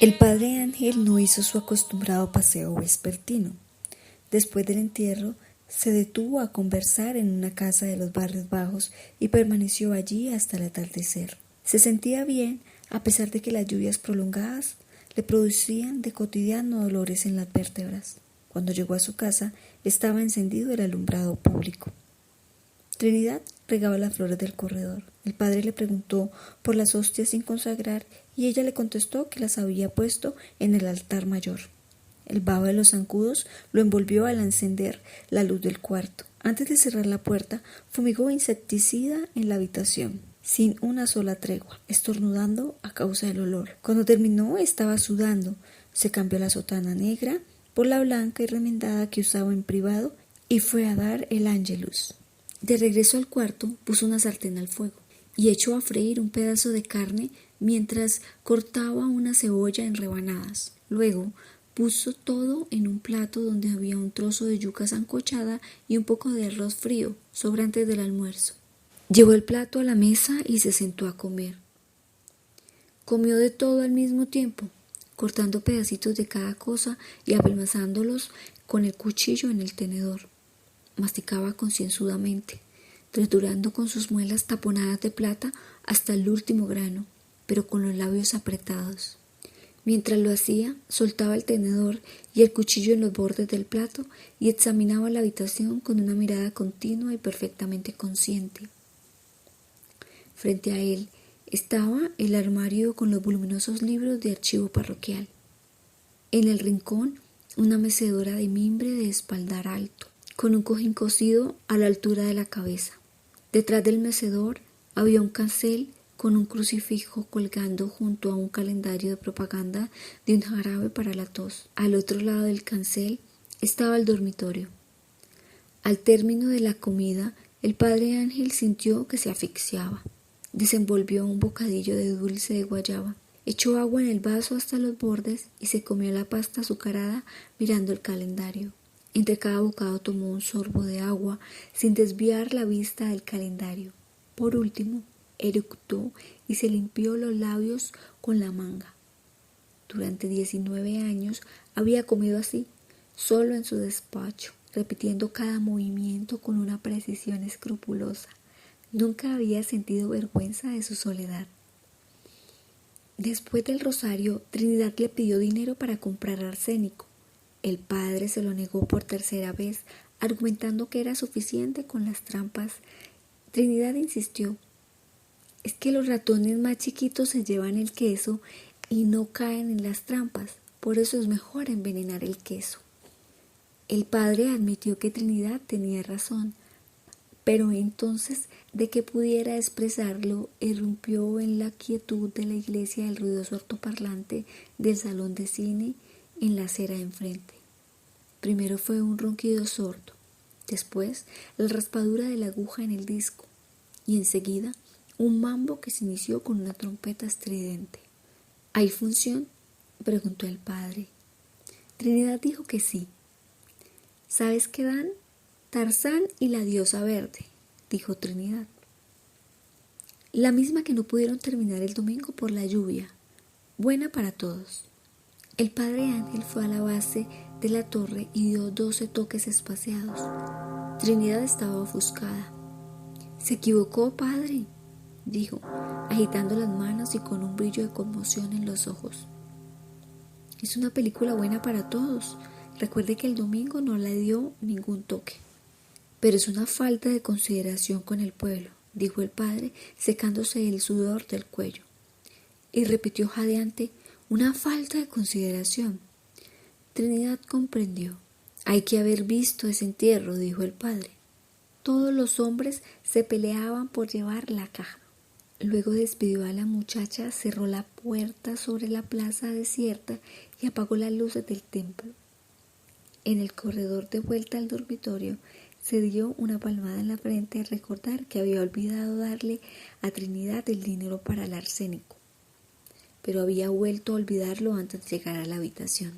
El padre Ángel no hizo su acostumbrado paseo vespertino. Después del entierro, se detuvo a conversar en una casa de los barrios bajos y permaneció allí hasta el atardecer. Se sentía bien, a pesar de que las lluvias prolongadas le producían de cotidiano dolores en las vértebras. Cuando llegó a su casa, estaba encendido el alumbrado público. Trinidad regaba las flores del corredor. El padre le preguntó por las hostias sin consagrar y ella le contestó que las había puesto en el altar mayor. El vaho de los zancudos lo envolvió al encender la luz del cuarto. Antes de cerrar la puerta, fumigó insecticida en la habitación, sin una sola tregua, estornudando a causa del olor. Cuando terminó, estaba sudando. Se cambió la sotana negra por la blanca y remendada que usaba en privado y fue a dar el ángelus. De regreso al cuarto, puso una sartén al fuego y echó a freír un pedazo de carne mientras cortaba una cebolla en rebanadas. Luego puso todo en un plato donde había un trozo de yuca sancochada y un poco de arroz frío, sobrantes del almuerzo. Llevó el plato a la mesa y se sentó a comer. Comió de todo al mismo tiempo, cortando pedacitos de cada cosa y apelmazándolos con el cuchillo en el tenedor. Masticaba concienzudamente, triturando con sus muelas taponadas de plata hasta el último grano, pero con los labios apretados. Mientras lo hacía, soltaba el tenedor y el cuchillo en los bordes del plato y examinaba la habitación con una mirada continua y perfectamente consciente. Frente a él estaba el armario con los voluminosos libros de archivo parroquial. En el rincón, una mecedora de mimbre de espaldar alto, con un cojín cosido a la altura de la cabeza. Detrás del mecedor había un cancel con un crucifijo colgando junto a un calendario de propaganda de un jarabe para la tos. Al otro lado del cancel estaba el dormitorio. Al término de la comida, el padre Ángel sintió que se asfixiaba. Desenvolvió un bocadillo de dulce de guayaba, echó agua en el vaso hasta los bordes y se comió la pasta azucarada mirando el calendario. Entre cada bocado tomó un sorbo de agua sin desviar la vista del calendario. Por último, eructó y se limpió los labios con la manga. Durante 19 años había comido así, solo en su despacho, repitiendo cada movimiento con una precisión escrupulosa. Nunca había sentido vergüenza de su soledad. Después del rosario, Trinidad le pidió dinero para comprar arsénico. El padre se lo negó por tercera vez, argumentando que era suficiente con las trampas. Trinidad insistió: es que los ratones más chiquitos se llevan el queso y no caen en las trampas, por eso es mejor envenenar el queso. El padre admitió que Trinidad tenía razón, pero entonces, de que pudiera expresarlo, irrumpió en la quietud de la iglesia el ruidoso altoparlante del salón de cine en la acera de enfrente. Primero fue un ronquido sordo, después la raspadura de la aguja en el disco y enseguida un mambo que se inició con una trompeta estridente. ¿Hay función?, preguntó el padre. Trinidad dijo que sí. ¿Sabes qué dan? Tarzán y la diosa verde, dijo Trinidad. La misma que no pudieron terminar el domingo por la lluvia. Buena para todos. El padre Ángel fue a la base de la torre y dio 12 toques espaciados. Trinidad estaba ofuscada. «Se equivocó, padre», dijo, agitando las manos y con un brillo de conmoción en los ojos. «Es una película buena para todos. Recuerde que el domingo no le dio ningún toque». «Pero es una falta de consideración con el pueblo», dijo el padre, secándose el sudor del cuello. Y repitió jadeante: «Una falta de consideración». Trinidad comprendió. «Hay que haber visto ese entierro», dijo el padre. Todos los hombres se peleaban por llevar la caja. Luego despidió a la muchacha, cerró la puerta sobre la plaza desierta y apagó las luces del templo. En el corredor de vuelta al dormitorio se dio una palmada en la frente al recordar que había olvidado darle a Trinidad el dinero para el arsénico, pero había vuelto a olvidarlo antes de llegar a la habitación.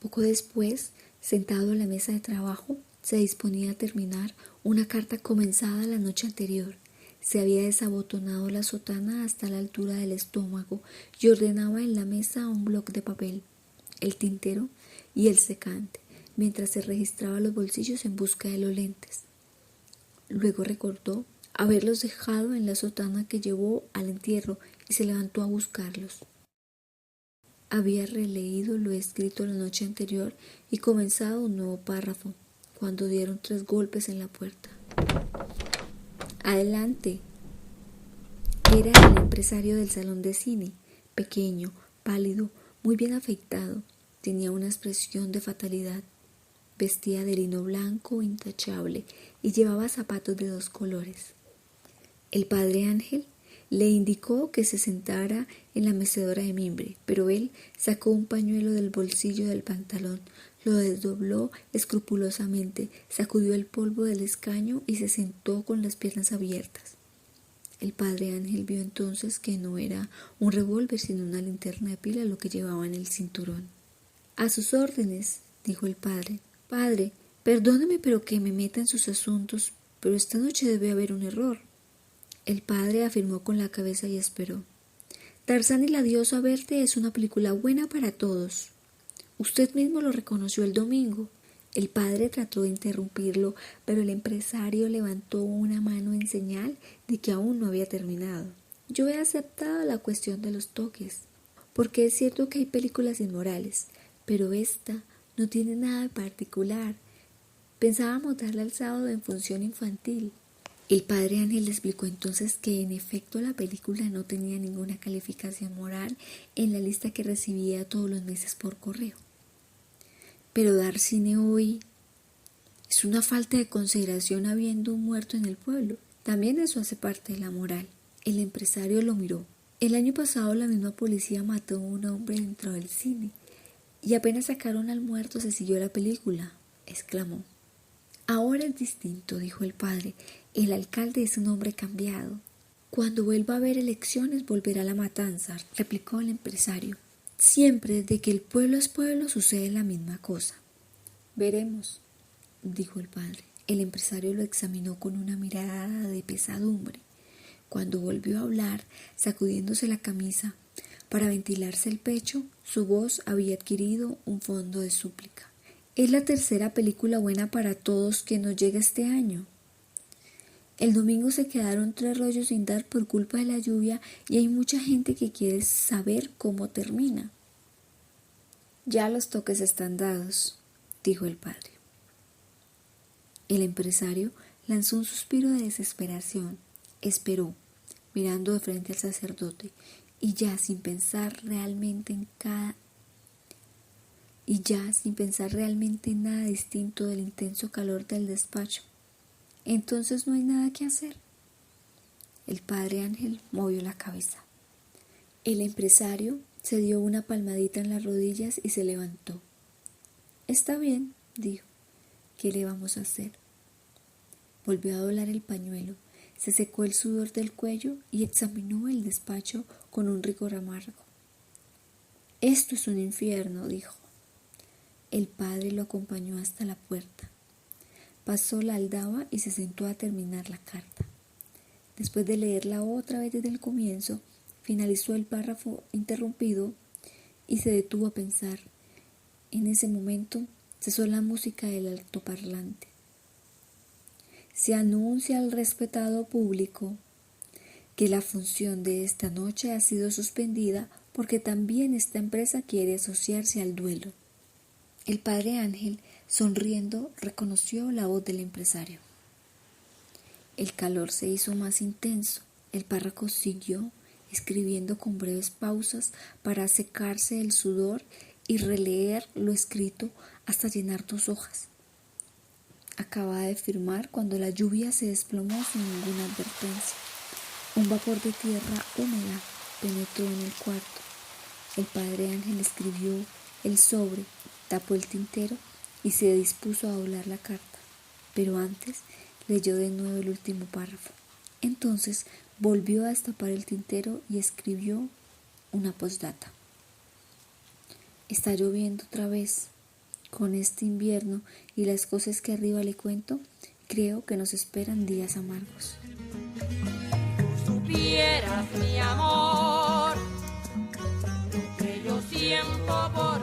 Poco después, sentado en la mesa de trabajo, se disponía a terminar una carta comenzada la noche anterior. Se había desabotonado la sotana hasta la altura del estómago y ordenaba en la mesa un bloc de papel, el tintero y el secante, mientras se registraba los bolsillos en busca de los lentes. Luego recordó haberlos dejado en la sotana que llevó al entierro y se levantó a buscarlos. Había releído lo escrito la noche anterior y comenzado un nuevo párrafo, cuando dieron 3 golpes en la puerta. «Adelante». Era el empresario del salón de cine, pequeño, pálido, muy bien afeitado. Tenía una expresión de fatalidad. Vestía de lino blanco intachable y llevaba zapatos de 2 colores. El padre Ángel le indicó que se sentara en la mecedora de mimbre, pero él sacó un pañuelo del bolsillo del pantalón, lo desdobló escrupulosamente, sacudió el polvo del escaño y se sentó con las piernas abiertas. El padre Ángel vio entonces que no era un revólver sino una linterna de pila lo que llevaba en el cinturón. «A sus órdenes», dijo el padre. «Padre, perdóneme pero que me meta en sus asuntos, pero esta noche debe haber un error». El padre afirmó con la cabeza y esperó. «Tarzán y la diosa verde es una película buena para todos. Usted mismo lo reconoció el domingo». El padre trató de interrumpirlo, pero el empresario levantó una mano en señal de que aún no había terminado. «Yo he aceptado la cuestión de los toques, porque es cierto que hay películas inmorales, pero esta no tiene nada de particular. Pensábamos darle el sábado en función infantil». El padre Ángel le explicó entonces que en efecto la película no tenía ninguna calificación moral en la lista que recibía todos los meses por correo. «Pero dar cine hoy es una falta de consideración habiendo un muerto en el pueblo. También eso hace parte de la moral». El empresario lo miró. «El año pasado la misma policía mató a un hombre dentro del cine y apenas sacaron al muerto se siguió la película», exclamó. «Ahora es distinto», dijo el padre. «El alcalde es un hombre cambiado». «Cuando vuelva a haber elecciones volverá la matanza», replicó el empresario. «Siempre desde que el pueblo es pueblo sucede la misma cosa». «Veremos», dijo el padre. El empresario lo examinó con una mirada de pesadumbre. Cuando volvió a hablar, sacudiéndose la camisa para ventilarse el pecho, su voz había adquirido un fondo de súplica. «Es la tercera película buena para todos que nos llega este año. El domingo se quedaron 3 rollos sin dar por culpa de la lluvia y hay mucha gente que quiere saber cómo termina». «Ya los toques están dados», dijo el padre. El empresario lanzó un suspiro de desesperación. Esperó, mirando de frente al sacerdote, y ya sin pensar realmente en nada distinto del intenso calor del despacho. «Entonces no hay nada que hacer». El padre Ángel movió la cabeza. El empresario se dio una palmadita en las rodillas y se levantó. «Está bien», dijo. «¿Qué le vamos a hacer?». Volvió a doblar el pañuelo, se secó el sudor del cuello y examinó el despacho con un rigor amargo. «Esto es un infierno», dijo. El padre lo acompañó hasta la puerta. Pasó la aldaba y se sentó a terminar la carta. Después de leerla otra vez desde el comienzo, finalizó el párrafo interrumpido y se detuvo a pensar. En ese momento cesó la música del altoparlante. «Se anuncia al respetado público que la función de esta noche ha sido suspendida porque también esta empresa quiere asociarse al duelo». El padre Ángel, sonriendo, reconoció la voz del empresario. El calor se hizo más intenso. El párrafo siguió escribiendo con breves pausas para secarse el sudor y releer lo escrito hasta llenar 2 hojas. Acababa de firmar cuando la lluvia se desplomó sin ninguna advertencia. Un vapor de tierra húmeda penetró en el cuarto. El padre Ángel escribió el sobre, tapó el tintero y se dispuso a doblar la carta, pero antes leyó de nuevo el último párrafo. Entonces volvió a destapar el tintero y escribió una postdata. «Está lloviendo otra vez. Con este invierno y las cosas que arriba le cuento, creo que nos esperan días amargos». supieras, mi amor, que yo siento por